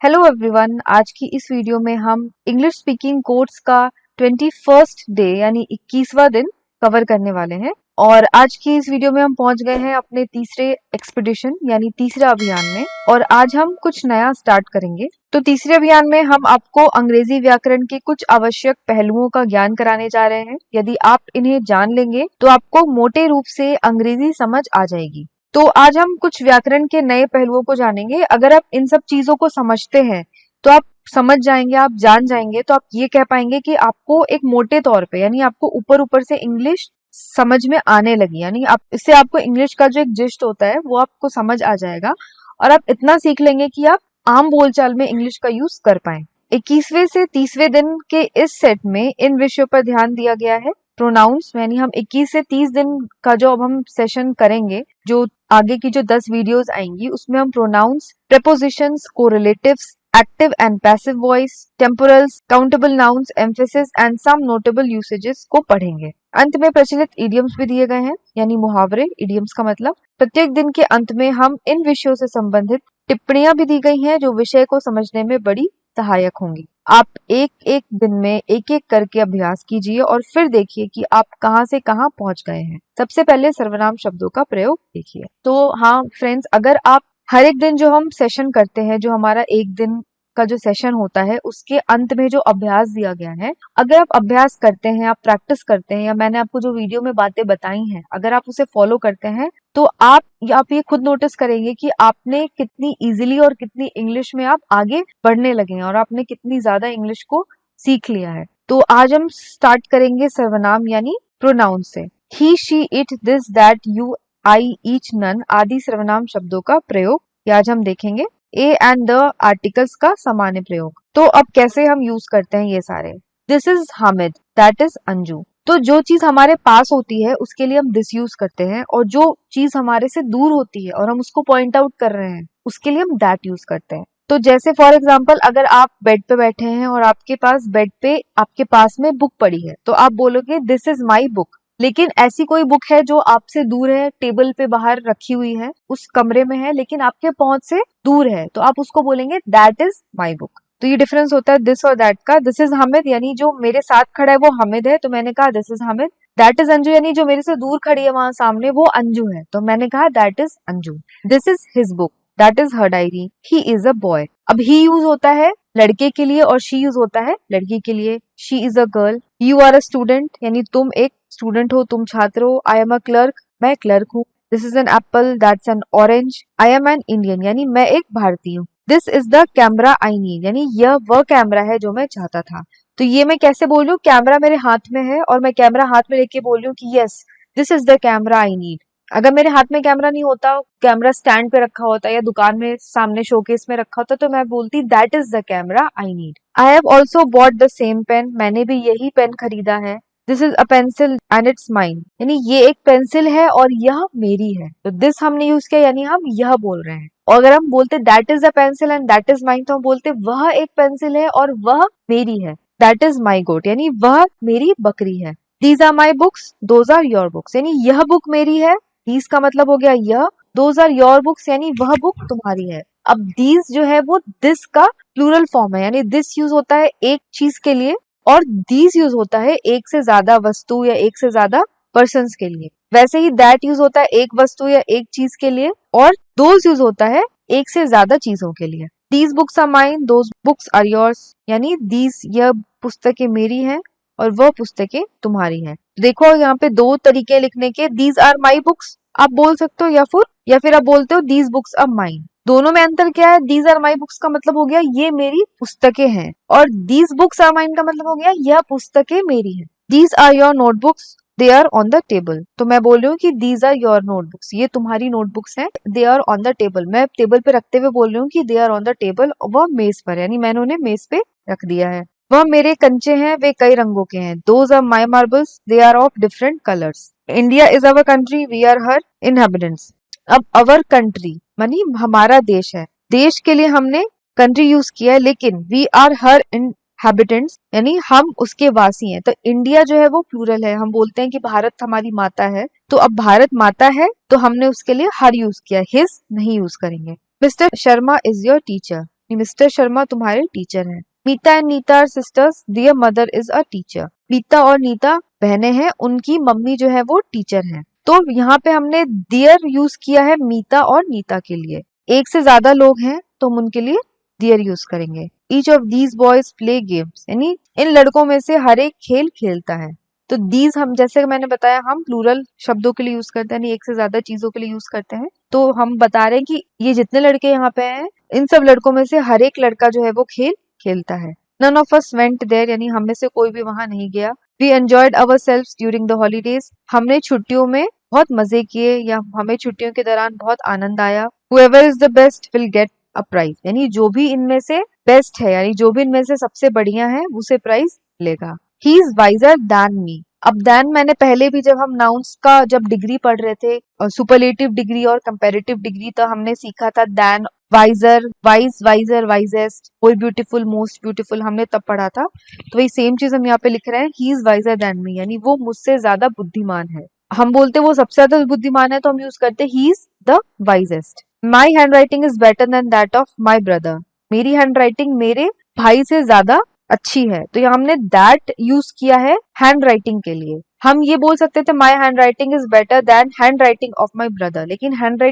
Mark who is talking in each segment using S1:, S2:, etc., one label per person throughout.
S1: Hello everyone, आज की इस वीडियो में हम इंग्लिश स्पीकिंग कोर्स का 21st डे यानी 21वां दिन कवर करने वाले हैं। और आज की इस वीडियो में हम पहुंच गए हैं अपने तीसरे एक्सपीडिशन यानी तीसरे अभियान में, और आज हम कुछ नया स्टार्ट करेंगे। तो तीसरे अभियान में हम आपको अंग्रेजी व्याकरण के कुछ आवश्यक पहलुओं का ज्ञान कराने जा रहे हैं। यदि आप इन्हें जान लेंगे तो आपको मोटे रूप से अंग्रेजी समझ आ जाएगी। तो आज हम कुछ व्याकरण के नए पहलुओं को जानेंगे। अगर आप इन सब चीजों को समझते हैं तो आप समझ जाएंगे, आप जान जाएंगे, तो आप ये कह पाएंगे कि आपको एक मोटे तौर पे यानी आपको ऊपर ऊपर से इंग्लिश समझ में आने लगी, यानी आप इससे आपको इंग्लिश का जो एक जिस्ट होता है वो आपको समझ आ जाएगा और आप इतना सीख लेंगे कि आप आम बोलचाल में इंग्लिश का यूज कर पाए। 21वें से 30वें दिन के इस सेट में इन विषयों पर ध्यान दिया गया है। प्रोनाउंस यानी हम 21 से 30 दिन का जो अब हम सेशन करेंगे, जो आगे की जो 10 वीडियोस आएंगी, उसमें हम pronouns, prepositions, correlatives, active and passive voice, temporals, countable nouns, emphasis and some notable usages को पढ़ेंगे। अंत में प्रचलित इडियम्स भी दिए गए हैं, यानी मुहावरे। इडियम्स का मतलब प्रत्येक दिन के अंत में हम इन विषयों से संबंधित टिप्पणियां भी दी गई हैं जो विषय को समझने में बड़ी सहायक होंगी। आप एक एक दिन में एक एक करके अभ्यास कीजिए और फिर देखिए कि आप कहां से कहां पहुंच गए हैं। सबसे पहले सर्वनाम शब्दों का प्रयोग देखिए। तो हाँ फ्रेंड्स, अगर आप हर एक दिन जो हम सेशन करते हैं, जो हमारा एक दिन का जो सेशन होता है, उसके अंत में जो अभ्यास दिया गया है, अगर आप अभ्यास करते हैं, आप प्रैक्टिस करते हैं, या मैंने आपको जो वीडियो में बातें बताई हैं, अगर आप उसे फॉलो करते हैं, तो आप ये खुद नोटिस करेंगे कि आपने कितनी इजीली और कितनी इंग्लिश में आप आगे बढ़ने लगे हैं और आपने कितनी ज्यादा इंग्लिश को सीख लिया है। तो आज हम स्टार्ट करेंगे सर्वनाम यानी प्रोनाउन से। He, she, it, this, that, you, I, each, none आदि सर्वनाम शब्दों का प्रयोग ये आज हम देखेंगे। ए एंड द आर्टिकल्स का सामान्य प्रयोग। तो अब कैसे हम यूज करते हैं ये सारे। This is Hamid, that is Anju. तो जो चीज हमारे पास होती है उसके लिए हम दिस यूज करते हैं, और जो चीज हमारे से दूर होती है और हम उसको पॉइंट आउट कर रहे हैं उसके लिए हम दैट यूज करते हैं। तो जैसे फॉर एग्जाम्पल, अगर आप बेड पे बैठे हैं और आपके पास बेड पे आपके पास में बुक पड़ी है, तो आप बोलोगे दिस इज माई बुक। लेकिन ऐसी कोई बुक है जो आपसे दूर है, टेबल पे बाहर रखी हुई है, उस कमरे में है, लेकिन आपके पहुंच से दूर है, तो आप उसको बोलेंगे दैट इज माई बुक। तो ये डिफरेंस होता है दिस और दैट का। दिस इज हामिद यानी जो मेरे साथ खड़ा है वो हामिद है, तो मैंने कहा this is Hamid. That is Anju यानी जो मेरे से दूर खड़ी है वहां सामने वो अंजू है, तो मैंने कहा that is Anju. This is his book, that is her diary, he is a boy. अब ही यूज होता है लड़के के लिए और शी यूज होता है लड़की के लिए। She is a girl. You are a student यानी तुम एक स्टूडेंट हो, तुम छात्र हो। आई एम अ क्लर्क, मैं क्लर्क हूँ। This is an apple, that's an orange. I am an Indian यानी मैं एक भारतीय हूँ। This is the camera I need यानी यह वह कैमरा है जो मैं चाहता था। तो ये मैं कैसे बोल रही हूँ, कैमरा मेरे हाथ में है और मैं कैमरा हाथ में लेके बोल रही हूँ कि yes this is the camera I need. अगर मेरे हाथ में कैमरा नहीं होता, कैमरा स्टैंड पे रखा होता या दुकान में सामने शोकेस में रखा होता, तो मैं बोलती that is the camera I need. I have also bought the same pen, मैंने भी यही पेन खरीदा है। This is a pencil and it's mine यानी ये एक पेंसिल है और यह मेरी है। तो दिस हमने यूज किया यानी हम यह बोल रहे हैं। और अगर हम बोलते that is a pencil and that is mine, तो हम बोलते वह एक पेंसिल है और वह मेरी है। दैट इज माई गोट यानी वह मेरी बकरी है। These are my books, those are your books यानी यह बुक मेरी है। दीज का मतलब हो गया यह। दोज आर योर बुक्स यानी वह बुक तुम्हारी है। अब दीज जो है वो दिस का प्लूरल फॉर्म है, यानी दिस यूज होता है एक चीज के लिए और दीज यूज होता है एक से ज्यादा वस्तु या एक से ज्यादा पर्सन्स के लिए। वैसे ही दैट यूज होता है एक वस्तु या एक चीज के लिए, और दोज यूज होता है एक से ज्यादा चीजों के लिए। These books are mine, those books are yours यानी दीज यह पुस्तकें मेरी हैं और वह पुस्तकें तुम्हारी हैं। देखो यहाँ पे दो तरीके लिखने के, दीज आर माई बुक्स आप बोल सकते हो या फिर आप बोलते हो दीज बुक्स आर माइन। दोनों में अंतर क्या है, दीज आर माई बुक्स का मतलब हो गया ये मेरी पुस्तकें हैं, और दीज बुक्स आर माइन का मतलब हो गया यह पुस्तकें मेरी हैं। These are your notebooks, they are on the table. तो मैं बोल रही हूँ कि दीज आर योर नोटबुक्स, ये तुम्हारी नोटबुक्स हैं। They are on the table, मैं टेबल पे रखते हुए बोल रही हूँ कि they are on the table, वह मेज पर यानी मैंने उन्हें मेज पे रख दिया है। वह मेरे कंचे हैं, वे कई रंगों के हैं। Those are my marbles, they are of different colours. India is our country, we are her inhabitants. अब अवर कंट्री मानी हमारा देश है, देश के लिए हमने कंट्री यूज किया है, लेकिन वी आर हर इनहेबिटेंट्स यानी हम उसके वासी हैं। तो इंडिया जो है वो प्लूरल है, हम बोलते हैं कि भारत हमारी माता है, तो अब भारत माता है तो हमने उसके लिए हर यूज किया, हिज नहीं यूज करेंगे। Mister Sharma is your teacher, कि मिस्टर शर्मा तुम्हारे टीचर हैं। Meeta and Neeta are sisters, their mother is a teacher. Meeta और नीता बहनें हैं, उनकी मम्मी जो है वो टीचर है। तो यहाँ पे हमने देयर यूज किया है मीता और नीता के लिए। एक से ज्यादा लोग हैं तो हम उनके लिए देयर यूज करेंगे। Each of these boys play games, यानी इन लड़कों में से हर एक खेल खेलता है। तो दीज हम जैसे मैंने बताया हम प्लूरल शब्दों के लिए यूज करते हैं, यानी एक से ज्यादा चीजों के लिए यूज करते हैं। तो हम बता रहे हैं कि ये जितने लड़के यहाँ पे हैं इन सब लड़कों में से हर एक लड़का जो है वो खेल खेलता है। None of us went there, यानी हम में से कोई भी वहां नहीं गया। We enjoyed ourselves during the holidays, हमने छुट्टियों में बहुत मजे किए या हमें छुट्टियों के दौरान बहुत आनंद आया। Whoever is the best will get a prize, यानी जो भी इनमें से बेस्ट है, यानी जो भी इनमें से सबसे बढ़िया है उसे प्राइज मिलेगा। He is wiser than me, अब देन मैंने पहले भी जब हम नाउन्स का जब डिग्री पढ़ रहे थे, सुपरलेटिव डिग्री और कंपैरेटिव डिग्री, तो हमने सीखा था then, wiser, wise, wiser, wisest, more beautiful, most beautiful, हमने तब पढ़ा था। तो वही सेम चीज हम यहाँ पे लिख रहे हैं, he is visor than me, यानी वो मुझसे ज्यादा बुद्धिमान है। हम बोलते वो सबसे ज्यादा बुद्धिमान है तो हम यूज करते he is the wisest. My hand writing is better than that of my brother, मेरी हैंड राइटिंग मेरे भाई से ज्यादा अच्छी है। तो यहाँ हमने दैट यूज किया है हैंड राइटिंग के लिए। हम ये बोल सकते थे my hand writing is better than hand writing of my brother, लेकिन हैंड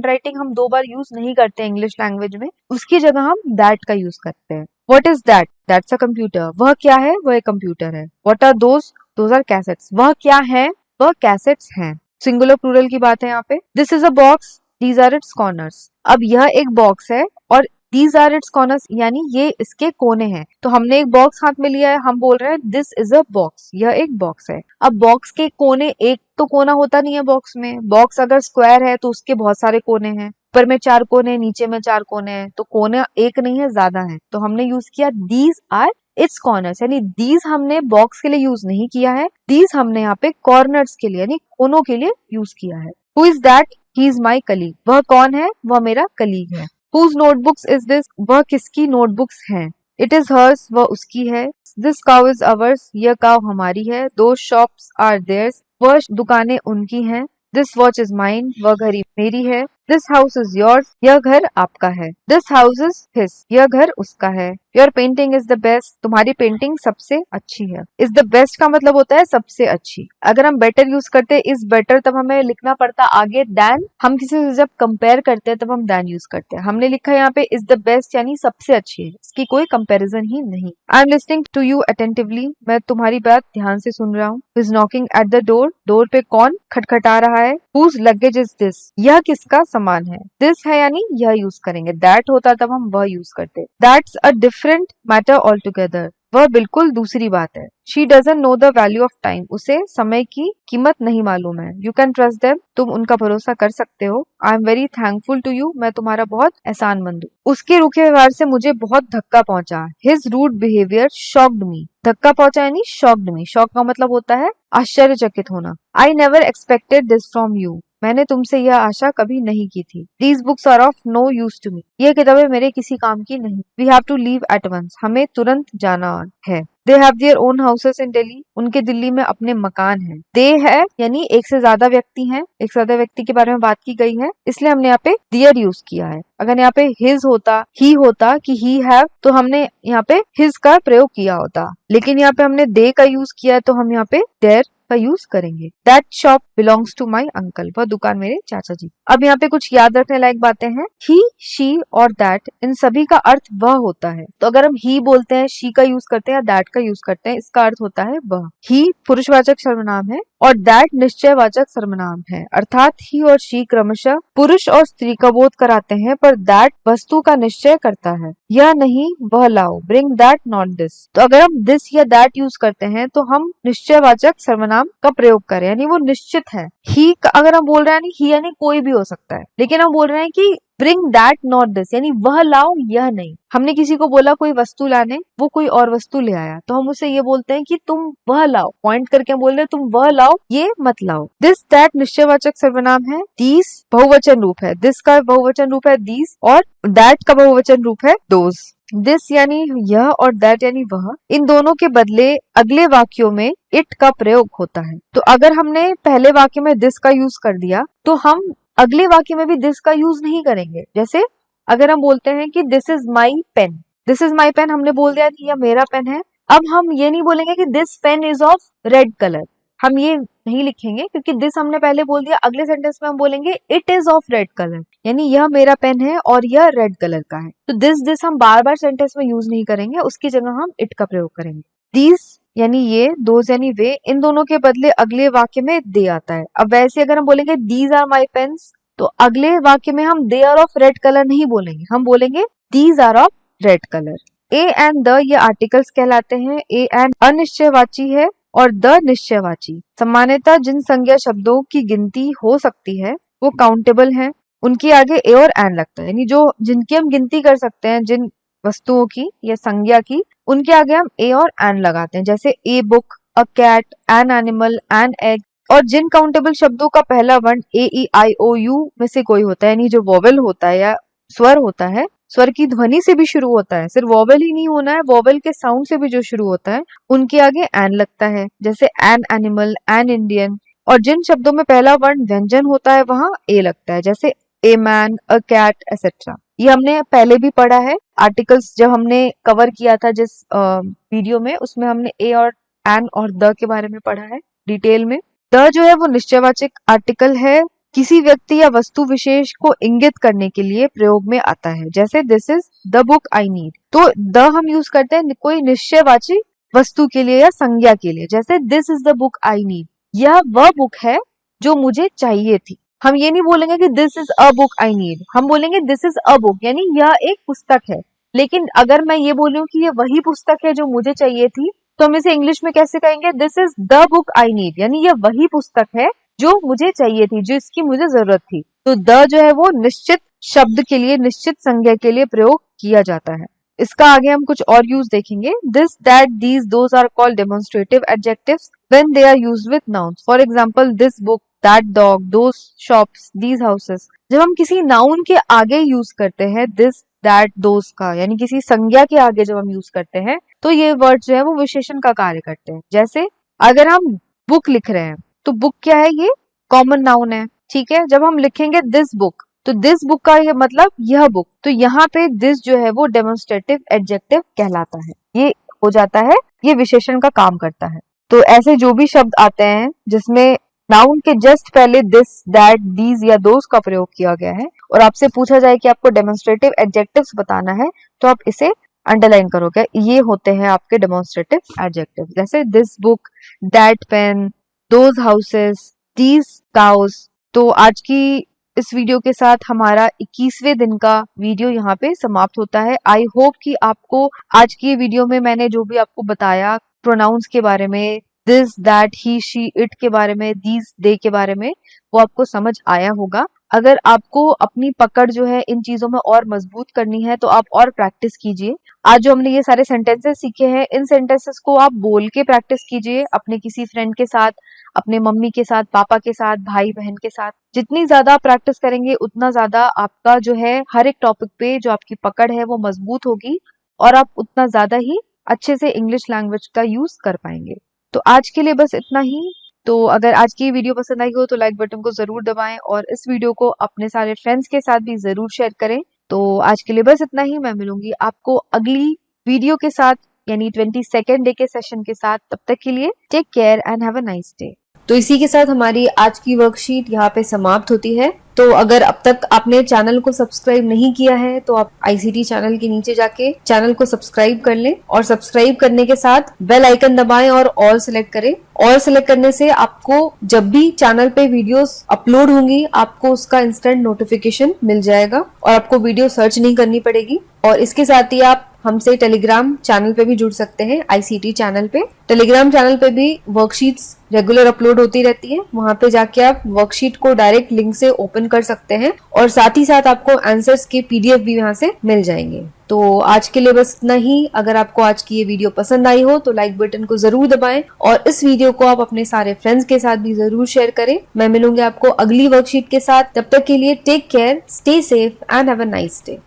S1: राइटिंग हम दो बार यूज नहीं करते इंग्लिश लैंग्वेज में, उसकी जगह हम दैट का यूज करते हैं। What is that? That's a computer, वह क्या है? वह एक कंप्यूटर है। What are those? Those are cassettes, वह क्या है? वह कैसेट्स हैं। सिंगुलर प्लूरल की बात है यहाँ पे। This is a box, these are its corners, अब यह एक बॉक्स है और दीज आर इट्स कॉर्नर्स, यानी ये इसके कोने हैं। तो हमने एक बॉक्स हाथ में लिया है, हम बोल रहे हैं दिस इज अ बॉक्स, यह एक बॉक्स है। अब बॉक्स के कोने, एक तो कोना होता नहीं है बॉक्स में, बॉक्स अगर स्क्वायर है तो उसके बहुत सारे कोने हैं, ऊपर में 4 कोने, नीचे में 4 कोने हैं, तो कोने एक नहीं है ज्यादा है। तो हमने यूज किया दीज आर इट्स कॉर्नर्स, यानी दीज हमने बॉक्स के लिए यूज नहीं किया है, दीज हमने यहाँ पे कॉर्नर्स के लिए यानी कोनों के लिए यूज किया है। Who is that? He is my colleague, वह कौन है? वह मेरा कलीग है। Whose notebooks is this? वह किसकी नोटबुक्स हैं? It is hers, वह उसकी है। This cow is ours, यह काव हमारी है। Those shops are theirs, वह दुकानें उनकी हैं। This watch is mine, वह घड़ी मेरी है। This house is yours, यह घर आपका है। This house is his, यह घर उसका है। Your painting is the best, तुम्हारी पेंटिंग सबसे अच्छी है। Is the best का मतलब होता है सबसे अच्छी। अगर हम better यूज करते हैं is better, तब हमें लिखना पड़ता आगे than, हम किसी से जब कंपेयर करते हैं तब हम than यूज करते हैं। हमने लिखा यहाँ पे is the best यानी सबसे अच्छी है, इसकी कोई कंपेरिजन ही नहीं। I am listening to you attentively, मैं तुम्हारी बात ध्यान से सुन रहा हूँ। Who is knocking at the door, door पे कौन खटखटा रहा है? Whose luggage is this, यह किसका सामान है? दिस है यानी यह यूज करेंगे, दैट होता तब हम वह यूज करते। That's a different matter all together, वह बिल्कुल दूसरी बात है। She doesn't know the value of time, उसे समय की कीमत नहीं मालूम है। यू कैन ट्रस्ट देम, तुम उनका भरोसा कर सकते हो। I am very thankful to you, मैं तुम्हारा बहुत एहसानमंद हूँ। उसके रूखे व्यवहार से मुझे बहुत धक्का पहुंचा। His rude behaviour shocked me, धक्का पहुंचा यानी शॉक्ड मी। शॉक का मतलब होता है आश्चर्यचकित होना। I never expected this from you, मैंने तुमसे यह आशा कभी नहीं की थी। These books are of no use to me, ये किताबें मेरे किसी काम की नहीं। We have to leave at once, हमें तुरंत जाना है। They have their own houses in Delhi, उनके दिल्ली में अपने मकान हैं। They है यानी एक से ज्यादा व्यक्ति हैं, एक से ज्यादा व्यक्ति के बारे में बात की गई है, इसलिए हमने यहाँ पे their यूज किया है। अगर यहाँ पे his होता, he होता कि he have, तो हमने यहाँ पे his का प्रयोग किया होता, लेकिन यहाँ पे हमने they का यूज किया है, तो हम यहाँ पे their का यूज करेंगे। That shop belongs to my uncle, वह दुकान मेरे चाचा जी। अब यहाँ पे कुछ याद रखने लायक बातें हैं। He, she और that, इन सभी का अर्थ वह होता है। तो अगर हम he बोलते हैं, she का यूज करते हैं या that का यूज करते हैं, इसका अर्थ होता है वह। He पुरुषवाचक सर्वनाम है और that निश्चयवाचक सर्वनाम है, अर्थात he और she क्रमशः पुरुष और स्त्री का बोध कराते हैं, पर that वस्तु का निश्चय करता है। यह नहीं वह लाओ, bring that not this। तो अगर हम this या that यूज करते हैं तो हम निश्चयवाचक सर्वनाम का प्रयोग करें, यानी वो निश्चित है। ही अगर हम बोल रहे हैं ही यानी कोई भी हो सकता है, लेकिन हम बोल रहे हैं कि bring that not this, यानी वह लाओ यह नहीं। हमने किसी को बोला कोई वस्तु लाने, वो कोई और वस्तु ले आया, तो हम उसे ये बोलते हैं कि तुम वह लाओ, पॉइंट करके हम बोल रहे हैं तुम वह लाओ, ये मत लाओ। दिस दैट निश्चयवाचक सर्वनाम है, दीस बहुवचन रूप है, दिस का बहुवचन रूप है दीस और दैट का बहुवचन रूप है दोज। दिस यानी यह और दैट यानी वह, इन दोनों के बदले अगले वाक्यों में इट का प्रयोग होता है। तो अगर हमने पहले वाक्य में दिस का यूज कर दिया तो हम अगले वाक्य में भी दिस का यूज नहीं करेंगे। जैसे अगर हम बोलते हैं कि this is my pen, this is my pen हमने बोल दिया कि यह मेरा पेन है। अब हम ये नहीं बोलेंगे कि this pen is of red colour, हम ये नहीं लिखेंगे क्योंकि दिस हमने पहले बोल दिया। अगले सेंटेंस में हम बोलेंगे it is of red colour, यानी यह मेरा पेन है और यह रेड कलर का है। तो दिस हम बार बार सेंटेंस में यूज नहीं करेंगे, उसकी जगह हम इट का प्रयोग करेंगे। दीज यानी ये, दोज यानी वे, इन दोनों के बदले अगले वाक्य में दे आता है। अब वैसे अगर हम बोलेंगे दीज आर माई पेन्स, तो अगले वाक्य में हम they are of red colour नहीं बोलेंगे, हम बोलेंगे these are of red colour. A and the ये आर्टिकल्स कहलाते हैं। ए एंड अनिश्चयवाची है और द निश्चयवाची। सामान्यतः जिन संज्ञा शब्दों की गिनती हो सकती है वो काउंटेबल हैं, उनके आगे ए और एन लगता है, यानी जो जिनकी हम गिनती कर सकते हैं, जिन वस्तुओं की या संज्ञा की, उनके आगे हम ए और एन लगाते हैं। जैसे a book, a cat, an animal, an egg. और जिन काउंटेबल शब्दों का पहला वर्ण ए ई आई ओ यू में से कोई होता है, यानी जो वोवेल होता है या स्वर होता है, स्वर की ध्वनि से भी शुरू होता है, सिर्फ वोवेल ही नहीं होना है, वोवेल के साउंड से भी जो शुरू होता है, उनके आगे एन लगता है। जैसे एन एनिमल, एन इंडियन। और जिन शब्दों में पहला वर्ण व्यंजन होता है वहां ए लगता है, जैसे a man, a cat, etcetera. ये हमने पहले भी पढ़ा है। आर्टिकल्स जब हमने कवर किया था जिस वीडियो में, उसमें हमने ए और एन और द के बारे में पढ़ा है डिटेल में। द जो है वो निश्चयवाचक आर्टिकल है, किसी व्यक्ति या वस्तु विशेष को इंगित करने के लिए प्रयोग में आता है। जैसे this is the book I need, तो द हम यूज करते हैं कोई निश्चयवाची वस्तु के लिए या संज्ञा के लिए। जैसे this is the book I need, यह वह बुक है जो मुझे चाहिए थी। हम ये नहीं बोलेंगे कि this is a book I need, हम बोलेंगे दिस इज अ बुक, यानी यह एक पुस्तक है। लेकिन अगर मैं ये बोलूं कि यह वही पुस्तक है जो मुझे चाहिए थी, तो हम इसे इंग्लिश में कैसे कहेंगे? This is the book I need, यानी यह वही पुस्तक है जो मुझे चाहिए थी, जो इसकी मुझे जरूरत थी। तो द जो है वो निश्चित शब्द के लिए, निश्चित संज्ञा के लिए प्रयोग किया जाता है। इसका आगे हम कुछ और यूज देखेंगे। This, that, these, those are called demonstrative adjectives when they are used with nouns. For example this book, that dog, those shops, these houses. जब हम किसी नाउन के आगे यूज करते हैं दिस, दैट, दोज का, यानी किसी संज्ञा के आगे जब हम यूज करते हैं, तो ये वर्ड जो है वो विशेषण का कार्य करते हैं। जैसे अगर हम बुक लिख रहे हैं, तो बुक क्या है? ये कॉमन नाउन है, ठीक है। जब हम लिखेंगे दिस बुक, तो दिस बुक का ये मतलब यह बुक, तो यहाँ पे दिस जो है वो डेमोन्स्ट्रेटिव एडजेक्टिव कहलाता है, ये हो जाता है, ये विशेषण का काम करता है। तो ऐसे जो भी शब्द आते हैं जिसमें नाउन के जस्ट पहले दिस, दैट, दीज या दोज का प्रयोग किया गया है, और आपसे पूछा जाए कि आपको डेमोन्स्ट्रेटिव एडजेक्टिव्स बताना है, तो आप इसे अंडरलाइन करोगे, ये होते हैं आपके डेमोन्स्ट्रेटिव एडजेक्टिव। जैसे this book, that pain, those houses, these cows. तो आज की इस वीडियो के साथ हमारा 21वें दिन का वीडियो यहाँ पे समाप्त होता है। आई होप कि आपको आज की वीडियो में मैंने जो भी आपको बताया प्रोनाउंस के बारे में, this, that, he, she, it के बारे में, दीज, दे के बारे में, वो आपको समझ आया होगा। अगर आपको अपनी पकड़ जो है इन चीजों में और मजबूत करनी है, तो आप और प्रैक्टिस कीजिए। आज जो हमने ये सारे सेंटेंसेस सीखे हैं, इन सेंटेंसेस को आप बोल के प्रैक्टिस कीजिए, अपने किसी फ्रेंड के साथ, अपने मम्मी के साथ, पापा के साथ, भाई बहन के साथ। जितनी ज्यादा प्रैक्टिस करेंगे उतना ज्यादा आपका जो है हर एक टॉपिक पे जो आपकी पकड़ है वो मजबूत होगी, और आप उतना ज्यादा ही अच्छे से इंग्लिश लैंग्वेज का यूज कर पाएंगे। तो आज के लिए बस इतना ही। तो अगर आज की वीडियो पसंद आई हो तो लाइक बटन को जरूर दबाएं, और इस वीडियो को अपने सारे फ्रेंड्स के साथ भी जरूर शेयर करें। तो आज के लिए बस इतना ही। मैं मिलूंगी आपको अगली वीडियो के साथ, यानी 22nd डे के सेशन के साथ। तब तक के लिए take care and have a nice day. तो इसी के साथ हमारी आज की वर्कशीट यहाँ पे समाप्त होती है। तो अगर अब तक आपने चैनल को सब्सक्राइब नहीं किया है, तो आप आईसीटी चैनल के नीचे जाके चैनल को सब्सक्राइब कर लें, और सब्सक्राइब करने के साथ बेल आइकन दबाएं और ऑल सेलेक्ट करें। ऑल सेलेक्ट करने से आपको जब भी चैनल पे वीडियोस अपलोड होंगी, आपको उसका इंस्टेंट नोटिफिकेशन मिल जाएगा, और आपको वीडियो सर्च नहीं करनी पड़ेगी। और इसके साथ ही आप हमसे टेलीग्राम चैनल पे भी जुड़ सकते हैं, आईसीटी चैनल पे। टेलीग्राम चैनल पे भी वर्कशीट्स रेगुलर अपलोड होती रहती है, वहां पे जाके आप वर्कशीट को डायरेक्ट लिंक से ओपन कर सकते हैं, और साथ ही साथ आपको आंसर्स के पीडीएफ भी वहां से मिल जाएंगे। तो आज के लिए बस इतना ही। अगर आपको आज की ये वीडियो पसंद आई हो तो लाइक बटन को जरूर दबाएं, और इस वीडियो को आप अपने सारे फ्रेंड्स के साथ भी जरूर शेयर करें। मैं मिलूंगी आपको अगली वर्कशीट के साथ। तब तक के लिए take care, stay safe and have a nice day.